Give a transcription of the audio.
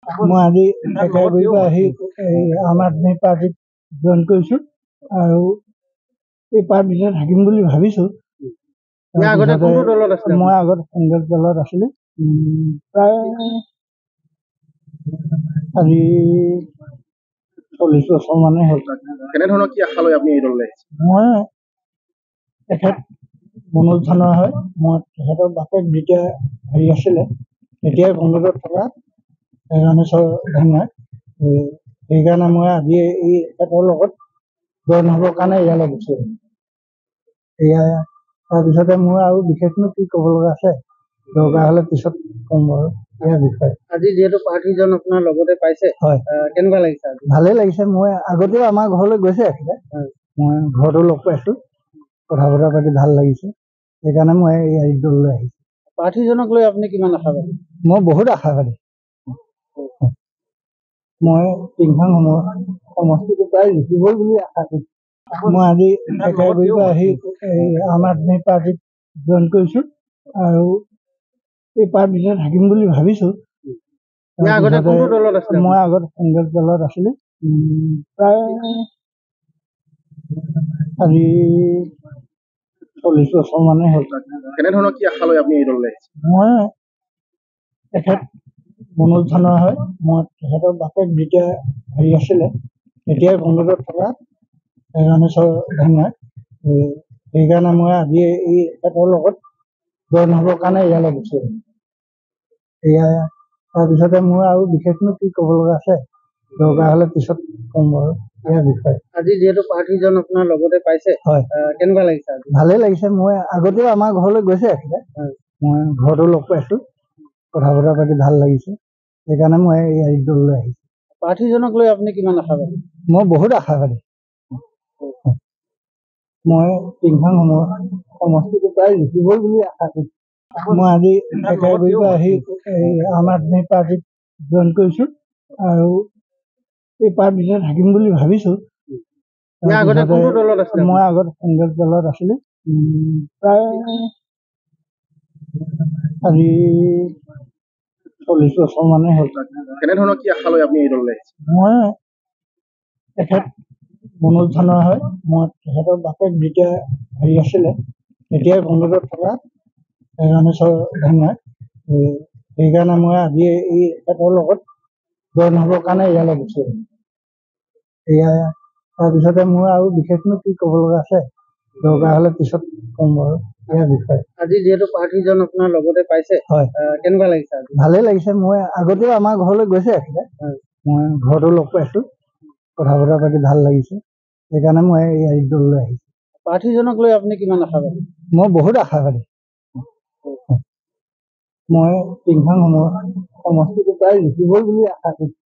মই আজি একেবাৰিৰ পৰা আহি আম আদমি পাৰ্টিত জইন কৰিছোঁ আৰু এই পাৰ্টিতে থাকিম বুলি ভাবিছোঁ। মই আগত কংগ্ৰেছ দলত আছিলোঁ। প্ৰায় আজি 40 বছৰ মানে হ'ল। কেনেধৰণৰ কি আশা লৈ আপুনি এই দললৈ আহিছে? মই তেখেত মনোজ ধানোৱা হয়। মই তেখেতৰ বাপেক যেতিয়া আছিলে তেতিয়াই কংগ্ৰেছত থকা ৰামেশ্বৰ ধানোৱা। সেইকাৰণে মই আজি এই তেখেতৰ লগত জইন হ'বৰ কাৰণে ইয়ালৈ গুচি আহিলোঁ। এয়া তাৰপিছতে মোৰ আৰু বিশেষনো কি ক'ব লগা আছে, দৰকাৰ হ'লে পিছত ক'ম বাৰু ইয়াৰ বিষয়ে। আজি যিহেতু প্ৰাৰ্থীজন আপোনাৰ লগতে পাইছে, হয়, কেনেকুৱা লাগিছে? ভালেই লাগিছে। মই আগতেও আমাৰ ঘৰলৈ গৈছে আছিলে, মই ঘৰতো লগ পাইছোঁ, কথা বতৰা পাতি ভাল লাগিছে। সেইকাৰণে মই এই দললৈ আহিছোঁ। প্ৰাৰ্থীজনক লৈ আপুনি কিমান আশাবাদী? মই বহুত আশাবাদী। মই টিংখাং সমষ্টিটো প্ৰায় জিকিবই বুলি আশা কৰিছোঁ। মই আজি একেবাৰিৰ পৰা আহি আম আদমি পাৰ্টিত জইন কৰিছোঁ আৰু এই পাৰ্টিতে থাকিম বুলি ভাবিছোঁ। মই আগত কংগ্ৰেছ দলত আছিলোঁ। প্ৰায় আজি 40 বছৰ মানে হ'ল। কেনেধৰণৰ কি আশা লৈ আপুনি এই দললৈ আহিছে? মই তেখেত মনোজ ধানোৱা হয়। মই তেখেতৰ বাপেক যেতিয়া আছিলে তেতিয়াই কংগ্ৰেছত থকা ৰামেশ্বৰ ধানোৱা। সেইকাৰণে মই আজি এই তেখেতৰ লগত জইন হ'বৰ কাৰণে ইয়ালৈ গুচি আহিলোঁ। এয়া তাৰপিছতে মোৰ আৰু বিশেষনো কি ক'ব লগা আছে, দৰকাৰ হ'লে পিছত ক'ম বাৰু ইয়াৰ বিষয়ে। আজি যিহেতু প্ৰাৰ্থীজন আপোনাৰ লগতে পাইছে, হয়, কেনেকুৱা লাগিছে? ভালেই লাগিছে। মই আগতেও আমাৰ ঘৰলৈ গৈছে আছিলে, মই ঘৰতো লগ পাইছোঁ, কথা বতৰা পাতি ভাল লাগিছে। সেইকাৰণে মই এই দললৈ আহিছোঁ। প্ৰাৰ্থীজনক লৈ আপুনি কিমান আশাবাদী? মই বহুত আশাবাদী। মই টিংখাং সমষ্টিটো প্ৰায় জিকিবই বুলি আশা কৰিছোঁ। মই আজি একেবাৰিৰ পৰা আহি আম আদমি পাৰ্টিত জইন কৰিছোঁ আৰু এই পাৰ্টিতে থাকিম বুলি ভাবিছোঁ। মই আগত কংগ্ৰেছ দলত আছিলোঁ। প্ৰায় আজি 40 বছৰ মানে হ'ল। কেনেধৰণৰ কি আশা লৈ আপুনি এই দললৈ আহিছে? মই তেখেত মনোজ ধানোৱা হয়। মই তেখেতৰ বাপেক যেতিয়া আছিলে তেতিয়াই কংগ্ৰেছত থকা ৰামেশ্বৰ ধানোৱা। সেইকাৰণে মই আজি এই তেখেতৰ লগত জইন হ'বৰ কাৰণে ইয়ালৈ গুচি আহিলোঁ। এয়া তাৰপিছতে মোৰ আৰু বিশেষনো কি ক'ব লগা আছে, দৰকাৰ হ'লে পিছত ক'ম বাৰু ইয়াৰ বিষয়ে। আজি যিহেতু প্ৰাৰ্থীজন আপোনাৰ লগতে পাইছে, হয়, কেনেকুৱা লাগিছে? ভালেই লাগিছে। মই আগতেও আমাৰ ঘৰলৈ গৈছে আছিলে, মই ঘৰতো লগ পাইছোঁ, কথা বতৰা পাতি ভাল লাগিছে। সেইকাৰণে মই এই দললৈ আহিছোঁ। প্ৰাৰ্থীজনক লৈ আপুনি কিমান আশাবাদী? মই বহুত আশাবাদী। মই টিংখাং সমষ্টিটো প্ৰায় জিকিবই বুলি আশা কৰিছোঁ।